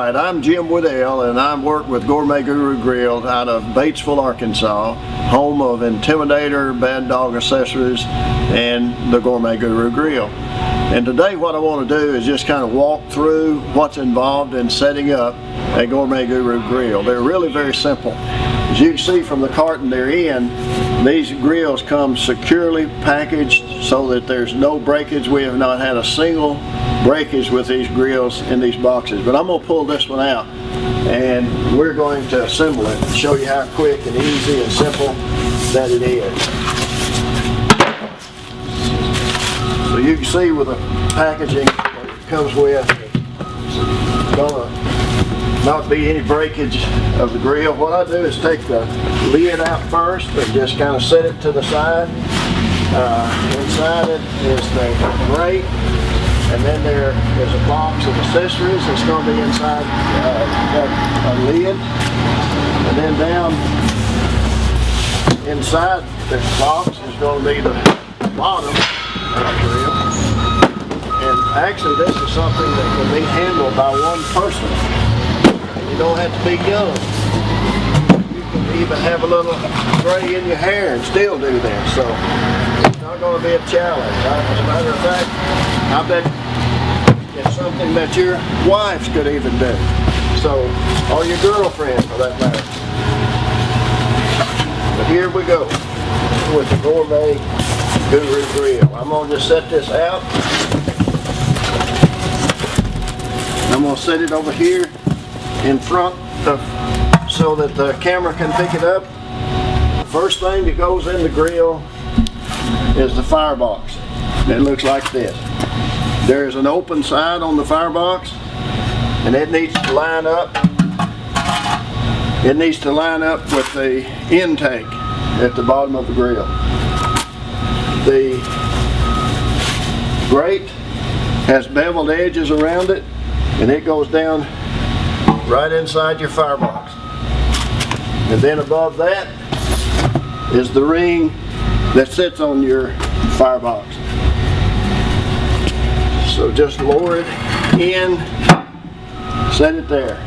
Alright, I'm Jim Woodell and I work with Gourmet Guru Grill out of Batesville, Arkansas, home of Intimidator, Bad Dog Accessories, and the Gourmet Guru Grill. And today what I want to do is just kind of walk through what's involved in setting up a Gourmet Guru Grill. They're really very simple. As you can see from the carton they're in, these grills come securely packaged so that there's no breakage. We have not had a single breakage with these grills in these boxes. But I'm going to pull this one out and we're going to assemble it and show you how quick and easy and simple that it is. So you can see with the packaging that it comes with, it's going to not be any breakage of the grill. What I do is take the lid out first and just kind of set it to the side. Inside it is the grate, and then there is a box of accessories that's going to be inside a lid. And then down inside this box is going to be the bottom of the grill. And actually this is something that can be handled by one person. You don't have to be young. You can even have a little gray in your hair and still do that. So it's not going to be a challenge. As a matter of fact, I bet it's something that your wives could even do. So, or your girlfriend for that matter. But here we go with the Gourmet Guru Grill. I'm going to just set this out. I'm going to set it over here in front of, so that the camera can pick it up. The first thing that goes in the grill is the firebox. It looks like this. There is an open side on the firebox and it needs to line up. It needs to line up with the intake at the bottom of the grill. The grate has beveled edges around it and it goes down right inside your firebox. And then above that is the ring that sits on your firebox. So just lower it in, set it there.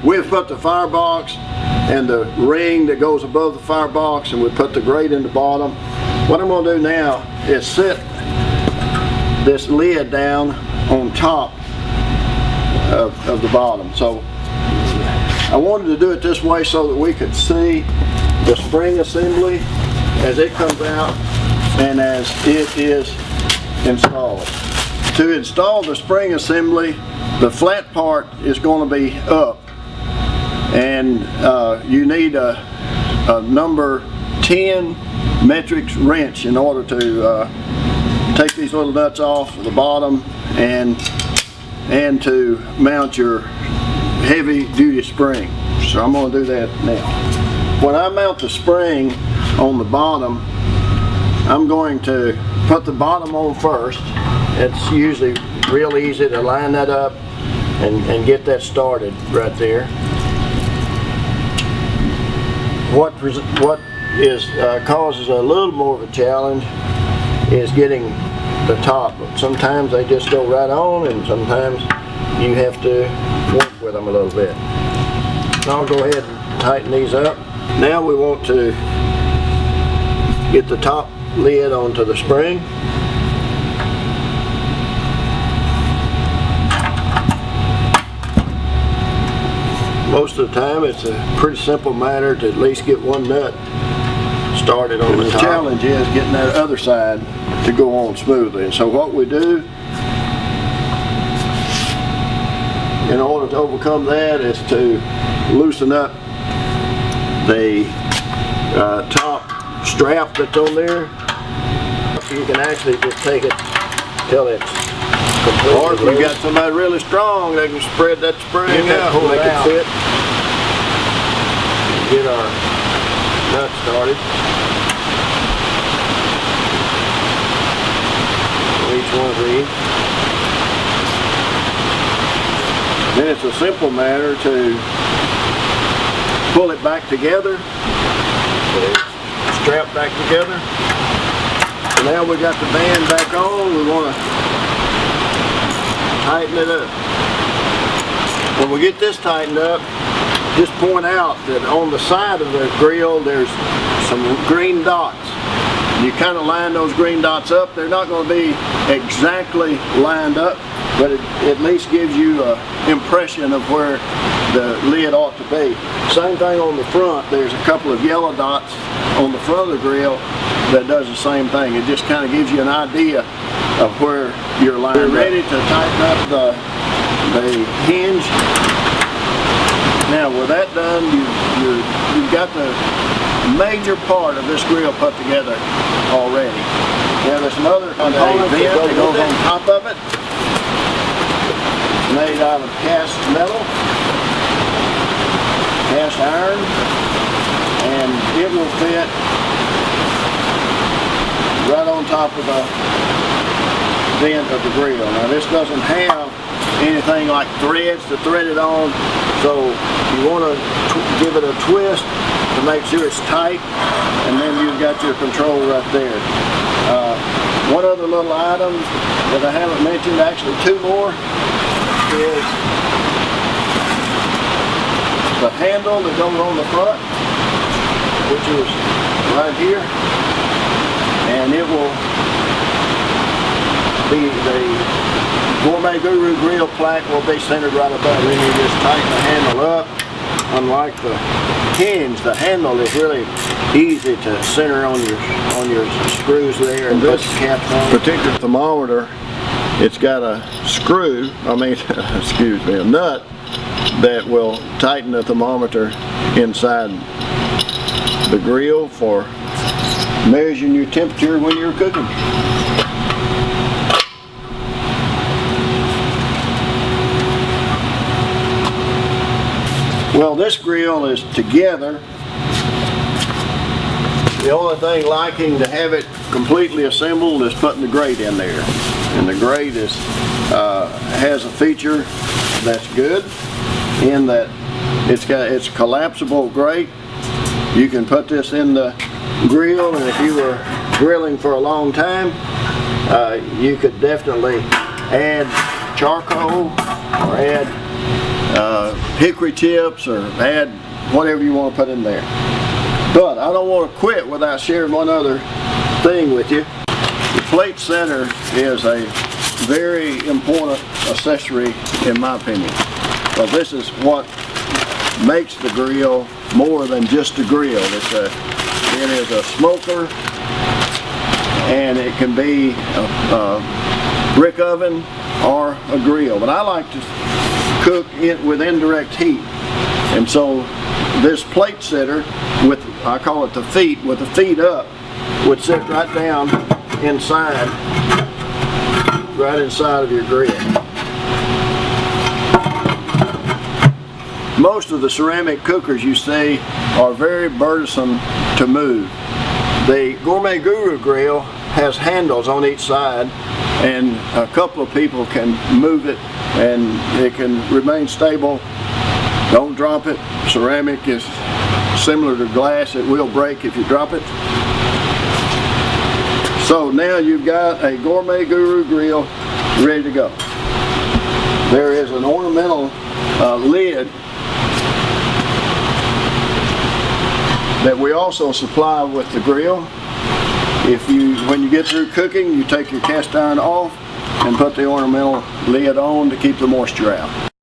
We've put the firebox and the ring that goes above the firebox, and we put the grate in the bottom. What I'm going to do now is set this lid down on top of the bottom. So I wanted to do it this way so that we could see the spring assembly as it comes out and as it is installed. To install the spring assembly, the flat part is going to be up, and you need a number 10 metric wrench in order to take these little nuts off the bottom and to mount your heavy duty spring. So I'm going to do that now. When I mount the spring on the bottom, I'm going to put the bottom on first. It's usually real easy to line that up and get that started right there. What causes a little more of a challenge is getting the top. Sometimes they just go right on, and sometimes you have to work with them a little bit. I'll go ahead and tighten these up. Now we want to get the top lid onto the spring. Most of the time it's a pretty simple matter to at least get one nut started on the top. The challenge is getting that other side to go on smoothly. And so what we do in order to overcome that is to loosen up the top strap that's on there. You can actually just take it till it's completely or if you got somebody really strong, they can spread that spring out, make it fit. Get our nut started. Each one of these. Then it's a simple matter to pull it back together, strap back together. So now we got the band back on. We want to tighten it up. When we get this tightened up, just point out that on the side of the grill there's some green dots. You kind of line those green dots up. They're not going to be exactly lined up, but it at least gives you an impression of where the lid ought to be. Same thing on the front. There's a couple of yellow dots on the front of the grill that does the same thing. It just kind of gives you an idea of where you're lined up. We're ready to tighten up the hinge. Now with that done, you've got the major part of this grill put together already. Now there's some other components that goes on top of it. It's made out of cast metal, cast iron, and it will fit right on top of the vent of the grill. Now this doesn't have anything like threads to thread it on, so you want to give it a twist to make sure it's tight, and then you've got your control right there. One other little item that I haven't mentioned, actually two more, is the handle that goes on the front, which is right here, and it will be the Gourmet Guru Grill plaque will be centered right above. Then you just tighten the handle up. Unlike the hinge, the handle is really easy to center on your screws there and put the caps on. Particular thermometer, it's got a screw, excuse me, a nut that will tighten the thermometer inside the grill for measuring your temperature when you're cooking. Well, this grill is together. The only thing lacking to have it completely assembled is putting the grate in there. And the grate has a feature that's good in that it's a collapsible grate. You can put this in the grill, and if you were grilling for a long time, you could definitely add charcoal or add hickory chips or add whatever you want to put in there. But I don't want to quit without sharing one other thing with you. The plate setter is a very important accessory in my opinion. Well, this is what makes the grill more than just a grill. It is a smoker, and it can be a brick oven or a grill. But I like to cook it with indirect heat, and so this plate setter with, I call it the feet, with the feet up, would sit right down inside, right inside of your grill. Most of the ceramic cookers you see are very burdensome to move. The Gourmet Guru Grill has handles on each side, and a couple of people can move it and it can remain stable. Don't drop it. Ceramic is similar to glass. It will break if you drop it. So now you've got a Gourmet Guru Grill ready to go. There is an ornamental lid that we also supply with the grill. When you get through cooking, you take your cast iron off and put the ornamental lid on to keep the moisture out.